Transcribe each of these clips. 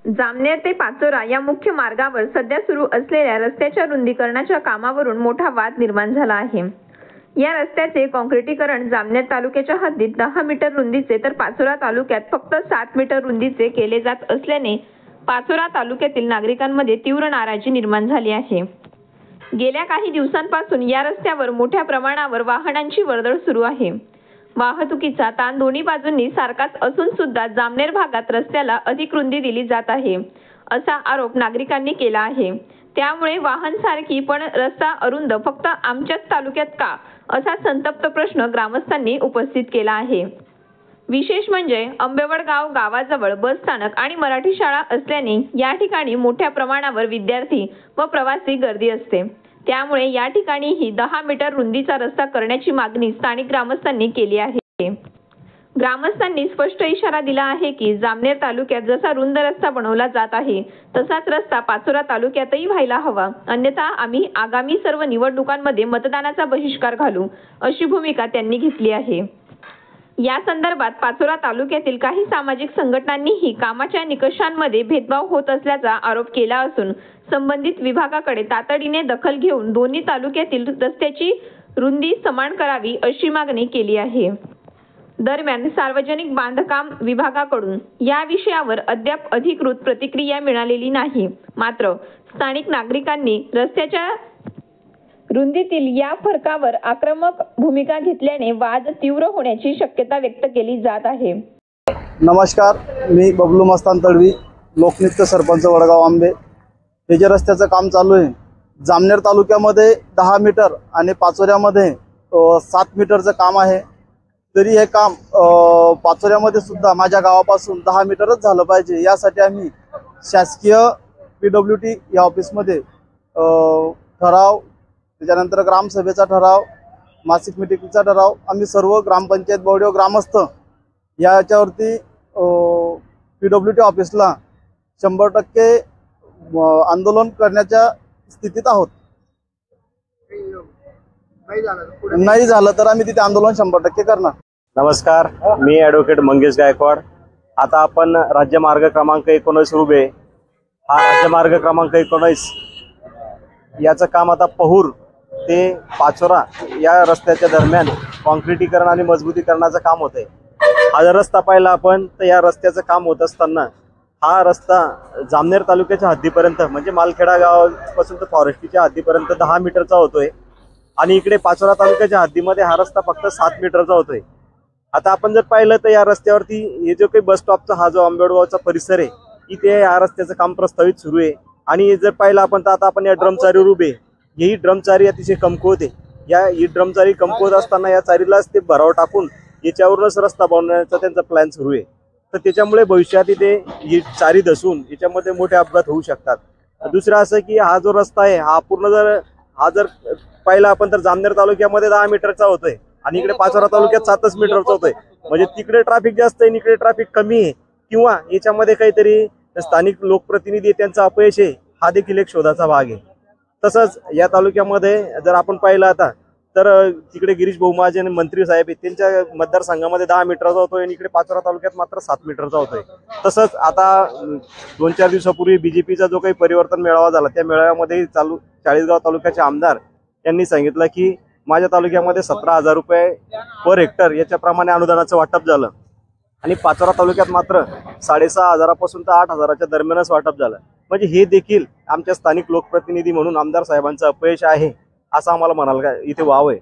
जामनेर ते पाचोरा या मुख्य मार्गावर सध्या सुरू असलेल्या रस्त्याच्या रुंदीकरणाच्या कामावरून मोठा वाद निर्माण झाला आहे। या रस्त्याचे काँक्रिटीकरण जामनेर तालुक्याच्या हद्दीत 10 मीटर रुंदीचे तर पाचोरा तालुक्यात फक्त 7 मीटर रुंदीचे केले जात असल्याने पाचोरा तालुक्यातील नागरिकांमध्ये तीव्र नाराजी निर्माण झाली आहे। गेल्या काही दिवसांपासून या रस्त्यावर मोठ्या प्रमाणावर वाहनांची वर्दळ सुरू आहे। वाहतुकीचा ताण दोन्ही बाजूंनी सारखाच असून सुद्धा जामनेर भागात रस्त्याला अधिक रुंदी दिली जात आहे असा आरोप नागरिकांनी केला आहे। त्यामुळे वाहन सारखी पण रस्ता अरुंद फक्त आमच्याच तालुक्यात का असा संतप्त प्रश्न ग्रामस्थांनी उपस्थित केला आहे। विशेष म्हणजे आंबेवडगाव गावाजवळ बस स्थानक आणि मराठी शाळा असल्याने या ठिकाणी मोठ्या प्रमाणावर विद्यार्थी व प्रवासी गर्दी असते। त्यामुळे या ठिकाणीही 10 मीटर रुंदीचा रस्ता करण्याची मागणी स्थानिक ग्रामस्थांनी केली आहे। ग्रामस्थांनी स्पष्ट इशारा दिला आहे की जामनेर तालुक्यात जसा रुंद रस्ता बनवला जात आहे तसाच रस्ता पाचोरा तालुक्यातही व्हायला हवा, अन्यथा आम्ही आगामी सर्व निवडणुकांमध्ये मतदानाचा बहिष्कार घालू अशी भूमिका त्यांनी घेतली आहे। या संदर्भात पाचोरा तालुक्यातील काही सामाजिक संघटनांनीही कामाच्या निकषांमध्ये भेदभाव होत असल्याचा आरोप केला असून संबंधित विभागाकडे तातडीने दखल घेऊन दोन्ही तालुक्यातील रस्त्याची रुंदी समान करावी अशी मागणी केली आहे। दरम्यान सार्वजनिक बांधकाम विभागाकडून या विषयावर अद्याप अधिकृत प्रतिक्रिया मिळालेली नाही। मात्र स्थानिक नागरिकांनी रस्त्याच्या रुंदीतील या फरकावर आक्रमक भूमिका घेतल्याने वाद तीव्र होण्याची शक्यता व्यक्त केली जात आहे। नमस्कार, मी बबलू मस्तान तळवी, लोकनियुक्त सरपंच वडगाव आंबे। हे जे रस्त्याचं काम चालू आहे जामनेर तालुक्यामध्ये 10 मीटर आणि पाचोऱ्यामध्ये 7 मीटरचं काम आहे। तरी हे काम पाचोऱ्यामध्ये सुद्धा माझ्या गावापासून 10 मीटरच झालं पाहिजे, यासाठी आम्ही शासकीय PWT या ऑफिसमध्ये ठराव, त्याच्यानंतर ग्रामसभेचा ठराव, मासिक मिटिंगचा ठराव, आम्ही सर्व ग्रामपंचायत बोर्ड ग्रामस्थ याच्यावरती PWT ऑफिसला 100% आंदोलन करण्याच्या स्थितीत आहोत। नाही झालं तर आम्ही तिथे आंदोलन 100% करणार। नमस्कार, मी ॲडव्होकेट मंगेश गायकवाड। आता आपण राज्य मार्ग क्रमांक 19 रुबे हा राज्य मार्ग क्रमांक 19 याचं काम आता पहूर ते पाचोरा या रस्त्याच्या दरम्यान काँक्रिटीकरण आणि मजबूतीकरणाचं काम होतंय। हा जर रस्ता पाहिला आपण तर या रस्त्याचं काम होत असताना हा रस्ता जामनेर तालुक्याच्या हद्दीपर्यंत म्हणजे मालखेडा गावापासून तर फॉरेस्टच्या हद्दीपर्यंत 10 मीटरचा होतोय आणि इकडे पाचोरा तालुक्याच्या हद्दीमध्ये हा रस्ता फक्त 7 मीटरचा होतोय। आता आपण जर पाहिलं तर या रस्त्यावरती हे जो काही बस स्टॉपचा हा जो आंबेवडगावचा परिसर आहे इथे या रस्त्याचं काम प्रस्तावित सुरू आहे। आणि जर पाहिलं आपण तर आता आपण या ड्रमचारीवर उभे, ही ड्रमचारी अतिशय कमकुवत आहे। ही ड्रमचारी कमकुवत असताना या चारीलाच ते भराव टाकून याच्यावरूनच रस्ता बनवण्याचा त्यांचा प्लॅन सुरू आहे। तर त्याच्यामुळे भविष्यात इथे ही चारी धसून याच्यामध्ये मोठे अपघात होऊ शकतात। दुसरं असं की हा जो रस्ता आहे हा पूर्ण जर पाहिला आपण तर जामनेर तालुक्यामध्ये 10 मीटरचा होतोय आणि इकडे पाचोरा तालुक्यात 7 मीटरचा होतोय। म्हणजे तिकडे ट्रॅफिक जास्त आहे, इकडे ट्रॅफिक कमी आहे, किंवा याच्यामध्ये काहीतरी स्थानिक लोकप्रतिनिधी त्यांचा अपयश आहे, हा देखील एक शोधाचा भाग आहे। तसंच या तालुक्यामध्ये जर आपण पाहिलं आता तर तिकडे गिरीश भाऊ महाजन मंत्री साहेब त्यांच्या मतदारसंघामध्ये 10 मीटरचा होतोय आणि इकडे पाचोरा तालुक्यात मात्र 7 मीटरचा होतोय। तसंच आता 2-4 दिवसापूर्वी BJPचा जो काही परिवर्तन मेळावा झाला त्या मेळाव्यामध्ये चाळीसगाव तालुक्याचे आमदार यांनी सांगितलं की माझ्या तालुक्यामध्ये 17,000 रुपये पर हेक्टर याच्याप्रमाणे अनुदानाचं वाटप झालं आणि पाचोरा तालुक्यात मात्र 6,500 पासून तर 8,000च्या दरम्यानच वाटप झालं। म्हणजे हे देखील आमच्या स्थानिक लोकप्रतिनिधी म्हणून आमदार साहेबांचं अपयश आहे असं आम्हाला म्हणाल इथे वाव आहे।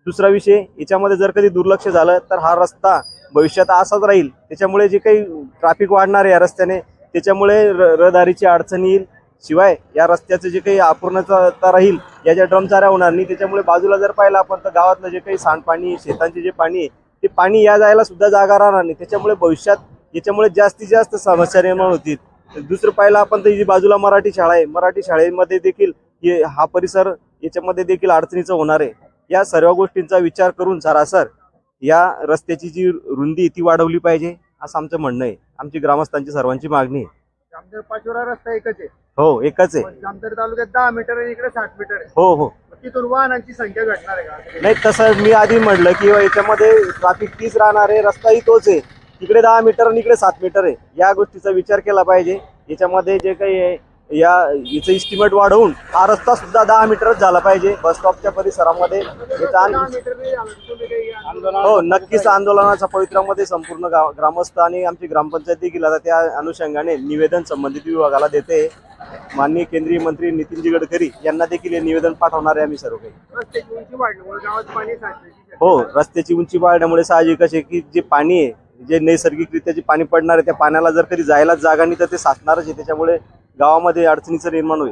दुसरा विषय, याच्यामध्ये जर कधी दुर्लक्ष झालं तर हा रस्ता भविष्यात असाच राहील। त्याच्यामुळे जे काही ट्रॅफिक वाढणार आहे या रस्त्याने त्याच्यामुळे रहदारीची अडचण येईल, शिवाय या रस्त्याचं जे काही अपूर्णता राहील, याच्या ड्रमचाऱ्या होणार नाही। त्याच्यामुळे बाजूला जर पाहिलं आपण तर गावातलं जे काही सांडपाणी, शेतांचे जे पाणी आहे ते पाणी या जायला सुद्धा जागा राहणार नाही। त्याच्यामुळे भविष्यात याच्यामुळे जास्तीत जास्त समस्या निर्माण होतील। दुसरं पाहिलं आपण तर जी बाजूला मराठी शाळा आहे, मराठी शाळेमध्ये देखील हा परिसर याच्यामध्ये देखील अडचणीचं होणार आहे। या सर्व गोष्टींचा विचार करून सरासर या रस्त्याची जी रुंदी ती वाढवली पाहिजे असं आमचं म्हणणं आहे। आमची ग्रामस्थांची सर्वांची मागणी आहे। जामनेर पाचोरा रस्ता एकच आहे? हो, एकच आहे। जामनेर तालुक्यात 10 मीटर आणि इकडे 7 मीटर आहे? हो हो। तिथून वाहनांची संख्या घटणार आहे का? नाही, तसं मी आधी म्हटलं की याच्यामध्ये ट्रॅफिक 30 राहणार आहे, रस्ताही तोच आहे, इकडे 10 मीटर आणि इकडे 7 मीटर आहे। या गोष्टीचा विचार केला पाहिजे। याच्यामध्ये जे काही आहे याचं इस्टिमेट वाढवून हा रस्ता सुद्धा 10 मीटरच झाला पाहिजे. बस स्टॉपच्या परिसरामध्ये हो नक्कीच आंदोलनाच्या पवित्रामध्ये संपूर्ण ग्रामस्थ आणि आमची ग्रामपंचायत देखील आता त्या अनुषंगाने निवेदन संबंधित विभागाला देते. माननीय केंद्रीय मंत्री नितीनजी गडकरी यांना देखील हे निवेदन पाठवणार आहे आम्ही सर्व काही. हो रस्त्याची उंची वाढल्यामुळे साहजिकच आहे की जे पाणी आहे जे नैसर्गिकरित्या जे पाणी पडणार आहे त्या पाण्याला जर कधी जायलाच जागा नाही तर ते साचणारच आहे. त्याच्यामुळे गावामध्ये अडचणीचं निर्माण होईल.